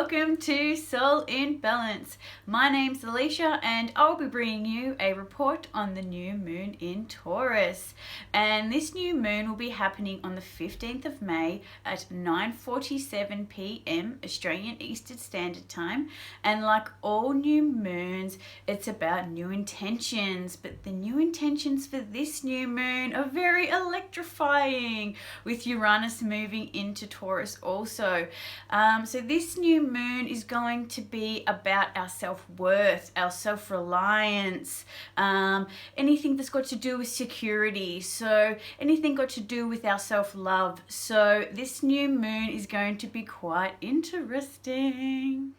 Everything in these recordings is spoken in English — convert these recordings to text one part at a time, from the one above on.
welcome to Soul in Balance. My name's Alicia and I'll be bringing you a report on the new moon in Taurus. And this new moon will be happening on the 15th of May at 9:47 p.m. Australian Eastern Standard Time. And like all new moons, it's about new intentions. But the new intentions for this new moon are very electrifying, with Uranus moving into Taurus also. So this new moon is going to be about our self-worth, our self-reliance, anything that's got to do with security, so anything got to do with our self-love. So this new moon is going to be quite interesting.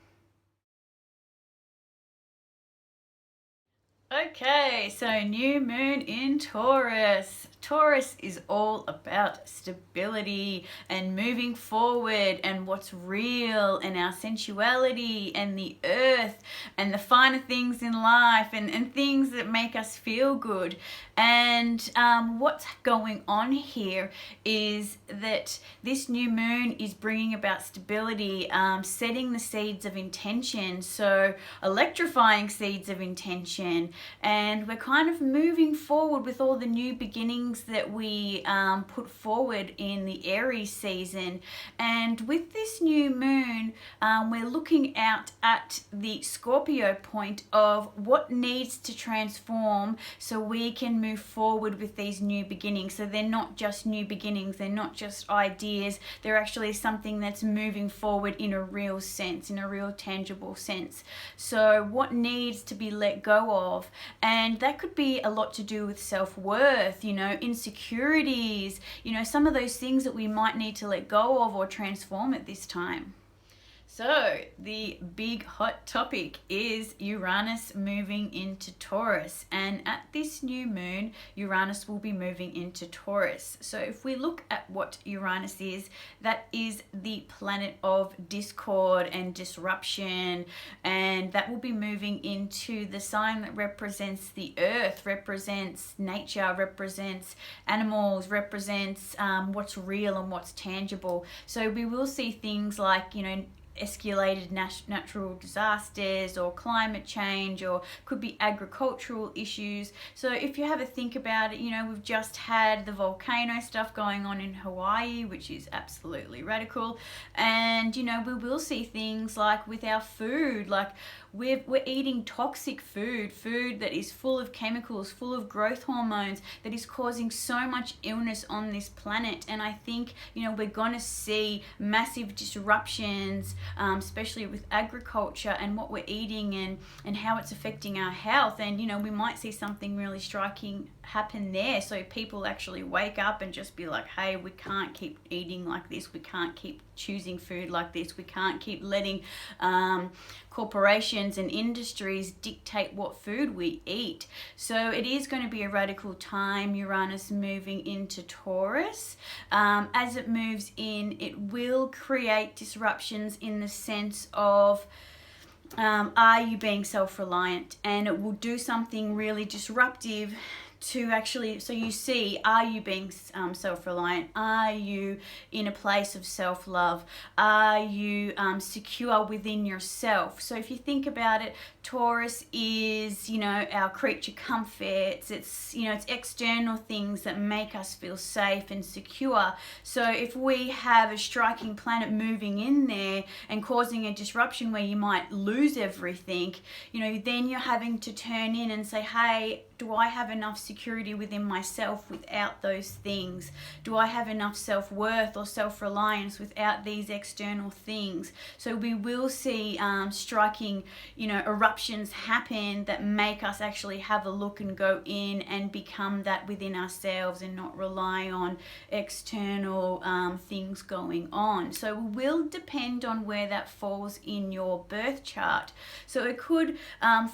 Okay, so new moon in Taurus. Taurus is all about stability and moving forward and what's real and our sensuality and the earth and the finer things in life and things that make us feel good. And what's going on here is that this new moon is bringing about stability, setting the seeds of intention, so electrifying seeds of intention. And we're kind of moving forward with all the new beginnings that we put forward in the Aries season. And with this new moon, we're looking out at the Scorpio point of what needs to transform so we can move forward with these new beginnings. So they're not just new beginnings, they're not just ideas, they're actually something that's moving forward in a real sense, in a real tangible sense. So what needs to be let go of? And that could be a lot to do with self-worth, insecurities, some of those things that we might need to let go of or transform at this time. So the big hot topic is Uranus moving into Taurus, and at this new moon Uranus will be moving into Taurus. So if we look at what Uranus is, that is the planet of discord and disruption, and that will be moving into the sign that represents the earth, represents nature, represents animals, represents what's real and what's tangible. So we will see things like escalated natural disasters or climate change, or could be agricultural issues. So if you have a think about it, we've just had the volcano stuff going on in Hawaii, which is absolutely radical. And we will see things like with our food, like we're eating toxic food that is full of chemicals, full of growth hormones, that is causing so much illness on this planet. And I think we're going to see massive disruptions, especially with agriculture and what we're eating and how it's affecting our health. And we might see something really striking happen there, so people actually wake up and just be like, hey, we can't keep eating like this, we can't keep choosing food like this, we can't keep letting corporations and industries dictate what food we eat. So it is going to be a radical time, Uranus moving into Taurus. As it moves in, it will create disruptions in the sense of are you being self-reliant, and it will do something really disruptive to actually, so you see, are you being self-reliant? Are you in a place of self-love? Are you secure within yourself? So if you think about it, Taurus is, our creature comforts. It's external things that make us feel safe and secure. So if we have a striking planet moving in there and causing a disruption where you might lose everything, then you're having to turn in and say, hey, do I have enough security within myself without those things? Do I have enough self-worth or self-reliance without these external things? So we will see striking, eruptions happen that make us actually have a look and go in and become that within ourselves and not rely on external things going on. So it will depend on where that falls in your birth chart. So it could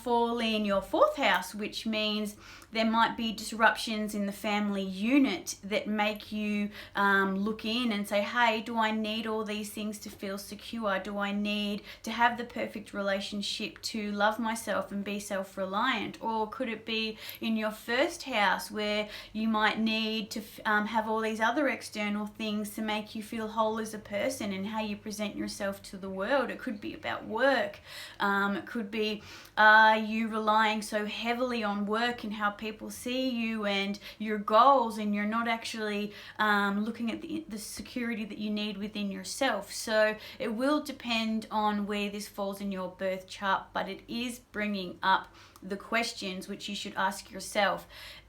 fall in your 4th house, which means There might be disruptions in the family unit that make you look in and say, hey, do I need all these things to feel secure? Do I need to have the perfect relationship to love myself and be self-reliant? Or could it be in your first house where you might need to have all these other external things to make you feel whole as a person and how you present yourself to the world? It could be about work. It could be, are you relying so heavily on work and how people see you and your goals, and you're not actually looking at the security that you need within yourself? So it will depend on where this falls in your birth chart, but it is bringing up the questions which you should ask yourself.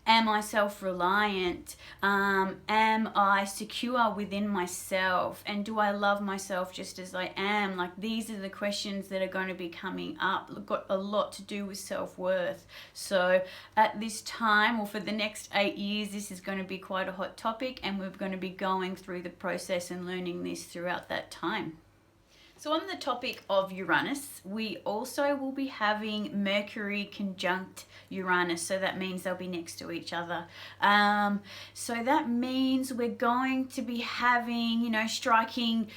Am I self-reliant? Am I secure within myself? And do I love myself just as I am? Like, these are the questions that are going to be coming up. They've got a lot to do with self-worth. So at this time, or for the next 8 years, this is going to be quite a hot topic, and we're going to be going through the process and learning this throughout that time. So on the topic of Uranus, we also will be having Mercury conjunct Uranus. So that means they'll be next to each other. So that means we're going to be having, striking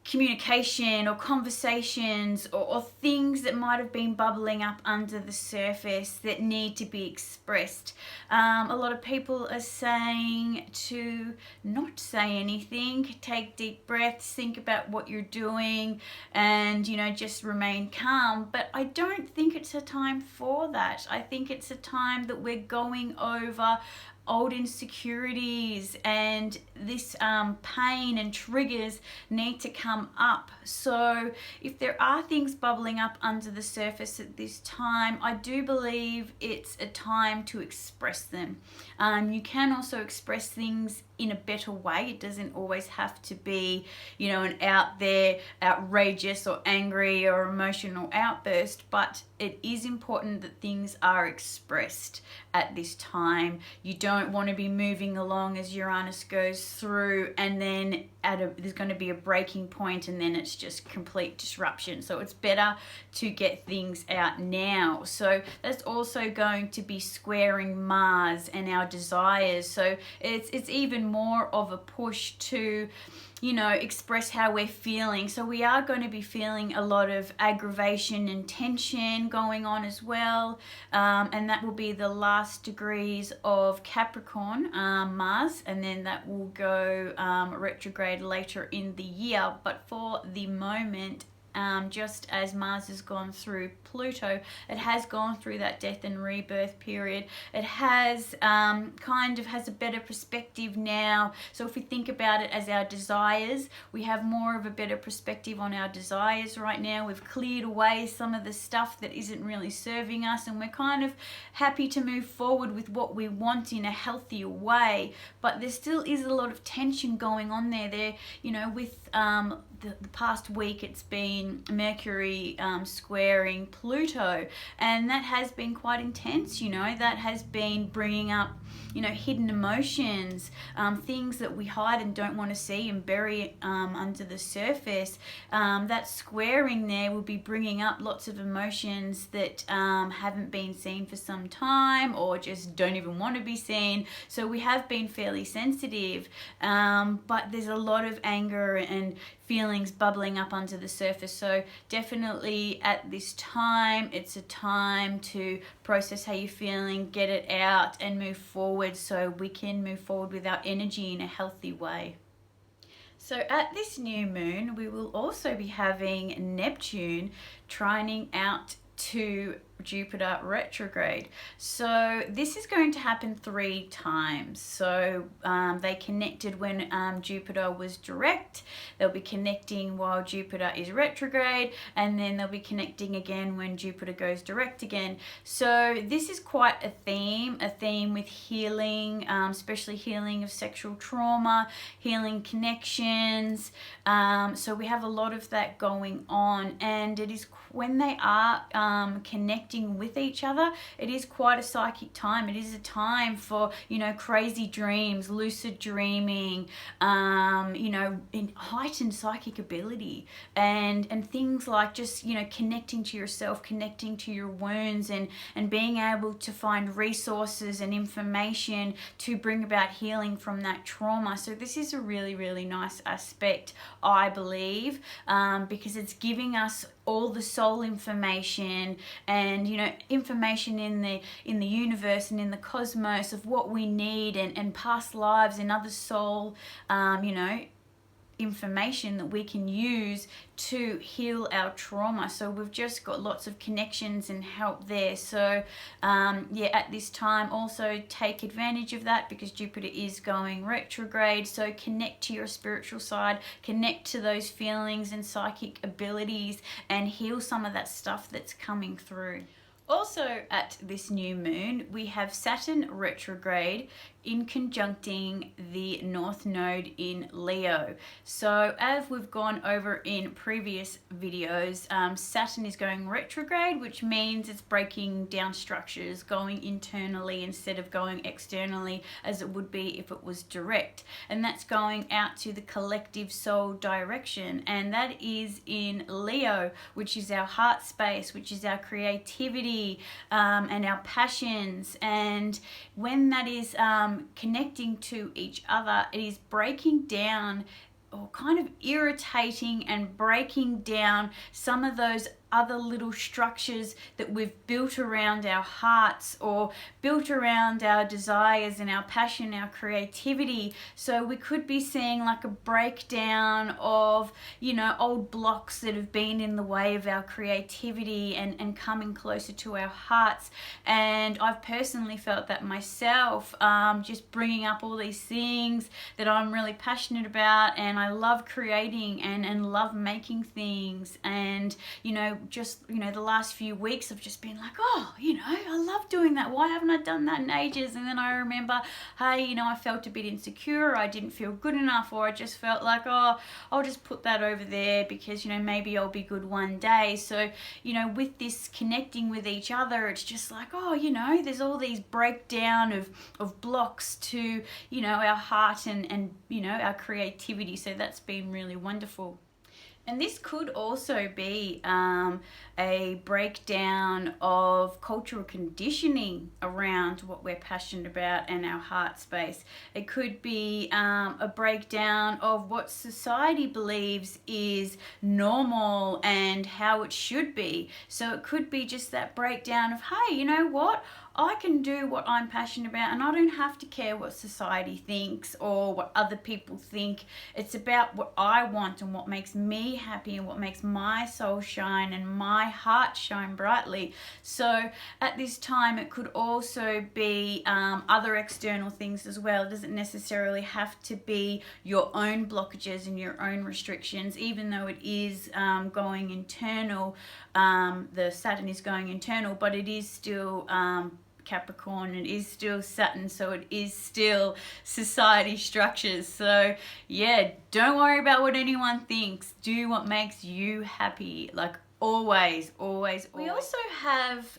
communication or conversations or things that might have been bubbling up under the surface that need to be expressed. A lot of people are saying to not say anything, take deep breaths, think about what you're doing, and just remain calm. But I don't think it's a time for that. I think it's a time that we're going over old insecurities, and this pain and triggers need to come up. So if there are things bubbling up under the surface at this time, I do believe it's a time to express them. You can also express things in a better way. It doesn't always have to be, an out there, outrageous or angry or emotional outburst, but it is important that things are expressed at this time. You don't want to be moving along as Uranus goes through, and then there's going to be a breaking point, and then it's just complete disruption. So it's better to get things out now. So that's also going to be squaring Mars and our desires. So it's even more of a push to express how we're feeling. So we are going to be feeling a lot of aggravation and tension going on as well. And that will be the last degrees of Capricorn, Mars, and then that will go retrograde later in the year. But for the moment, just as Mars has gone through Pluto, it has gone through that death and rebirth period. It has has a better perspective now. So if we think about it as our desires, we have more of a better perspective on our desires right now. We've cleared away some of the stuff that isn't really serving us, and we're kind of happy to move forward with what we want in a healthier way. But there still is a lot of tension going on there. With the past week, it's been Mercury squaring Pluto, and that has been quite intense. That has been bringing up hidden emotions, things that we hide and don't want to see and bury under the surface. That squaring there will be bringing up lots of emotions that haven't been seen for some time, or just don't even want to be seen. So we have been fairly sensitive, but there's a lot of anger and feelings bubbling up under the surface. So definitely at this time, it's a time to process how you're feeling, get it out, and move forward, so we can move forward with our energy in a healthy way. So at this new moon, we will also be having Neptune trining out to Jupiter retrograde. So this is going to happen 3 times. So they connected when Jupiter was direct, they'll be connecting while Jupiter is retrograde, and then they'll be connecting again when Jupiter goes direct again. So this is quite a theme with healing, especially healing of sexual trauma, healing connections. So we have a lot of that going on, and it is when they are connected connecting with each other. It is quite a psychic time. It is a time for, you know, crazy dreams, lucid dreaming, you know, in heightened psychic ability, and things like just, you know, connecting to yourself, connecting to your wounds, and being able to find resources and information to bring about healing from that trauma. So this is a really, really nice aspect, I believe, because it's giving us all the soul information and, you know, information in the universe and in the cosmos of what we need, and past lives and other soul, you know, information that we can use to heal our trauma. So we've just got lots of connections and help there. So yeah, at this time also take advantage of that, because Jupiter is going retrograde. So connect to your spiritual side, connect to those feelings and psychic abilities, and heal some of that stuff that's coming through. Also at this new moon, we have Saturn retrograde in conjuncting the North Node in Leo. So as we've gone over in previous videos, Saturn is going retrograde, which means it's breaking down structures, going internally instead of going externally as it would be if it was direct. And that's going out to the collective soul direction. And that is in Leo, which is our heart space, which is our creativity, and our passions. And when that is connecting to each other, it is breaking down, or kind of irritating and breaking down, some of those other little structures that we've built around our hearts, or built around our desires and our passion, our creativity. So we could be seeing like a breakdown of, you know, old blocks that have been in the way of our creativity and coming closer to our hearts. And I've personally felt that myself, just bringing up all these things that I'm really passionate about, and I love creating and love making things. And, you know, just, you know, the last few weeks I've just been like, oh, you know, I love doing that. Why haven't I done that in ages? And then I remember, hey, you know, I felt a bit insecure, I didn't feel good enough, or I just felt like, oh, I'll just put that over there because, you know, maybe I'll be good one day. So, you know, with this connecting with each other, it's just like, oh, you know, there's all these breakdown of blocks to, you know, our heart and you know, our creativity. So that's been really wonderful. And this could also be a breakdown of cultural conditioning around what we're passionate about and our heart space. It could be a breakdown of what society believes is normal and how it should be. So it could be just that breakdown of, hey, you know what? I can do what I'm passionate about, and I don't have to care what society thinks or what other people think. It's about what I want and what makes me happy and what makes my soul shine and my heart shine brightly. So at this time, it could also be other external things as well. It doesn't necessarily have to be your own blockages and your own restrictions, even though it is going internal. The Saturn is going internal, but it is still Capricorn, it is still Saturn, so it is still society structures. So yeah, don't worry about what anyone thinks. Do what makes you happy, like always. We also have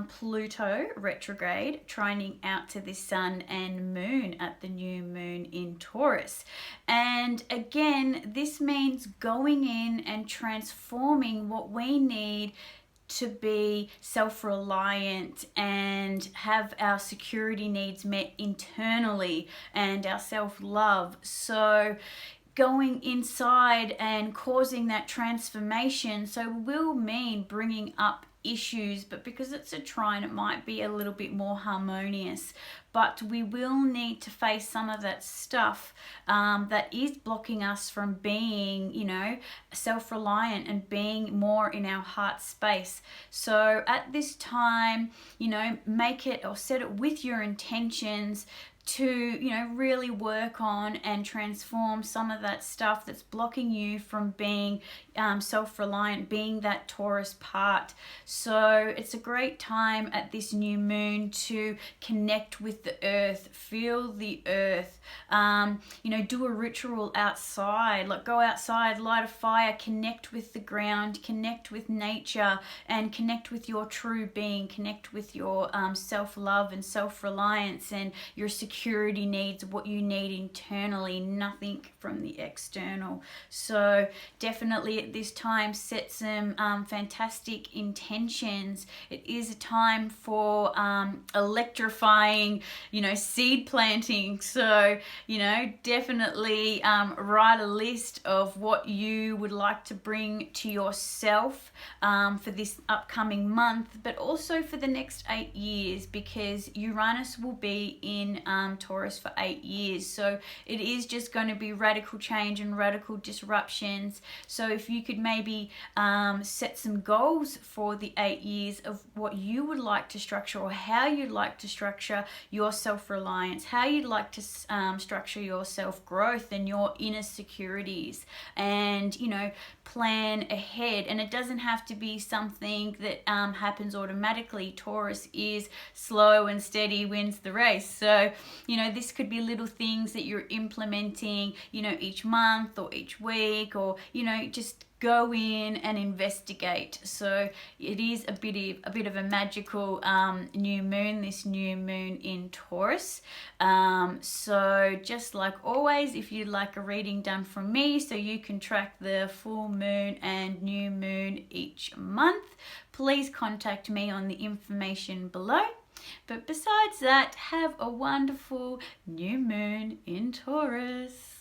Pluto retrograde trining out to the Sun and Moon at the new moon in Taurus. And again, this means going in and transforming what we need to be self-reliant and have our security needs met internally and our self-love. So going inside and causing that transformation, so will mean bringing up issues, but because it's a trine, it might be a little bit more harmonious. But we will need to face some of that stuff that is blocking us from being, you know, self-reliant and being more in our heart space. So at this time, you know, make it or set it with your intentions to, you know, really work on and transform some of that stuff that's blocking you from being self-reliant, being that Taurus part. So it's a great time at this new moon to connect with the earth, feel the earth, you know, do a ritual outside, like go outside, light a fire, connect with the ground, connect with nature, and connect with your true being, connect with your self-love and self-reliance and your security needs, what you need internally, nothing from the external. So definitely at this time set some fantastic intentions. It is a time for electrifying, you know, seed planting. So, you know, definitely write a list of what you would like to bring to yourself for this upcoming month, but also for the next 8 years, because Uranus will be in Taurus for 8 years. So it is just going to be radical change and radical disruptions. So if you could maybe set some goals for the 8 years of what you would like to structure, or how you'd like to structure your self-reliance, how you'd like to structure your self-growth and your inner securities, and, you know, plan ahead. And it doesn't have to be something that happens automatically. Taurus is slow and steady wins the race. So, you know, this could be little things that you're implementing, you know, each month or each week, or, you know, just go in and investigate. So it is a bit of a magical new moon, this new moon in Taurus. So just like always, if you'd like a reading done from me so you can track the full moon and new moon each month, please contact me on the information below. But besides that, have a wonderful new moon in Taurus.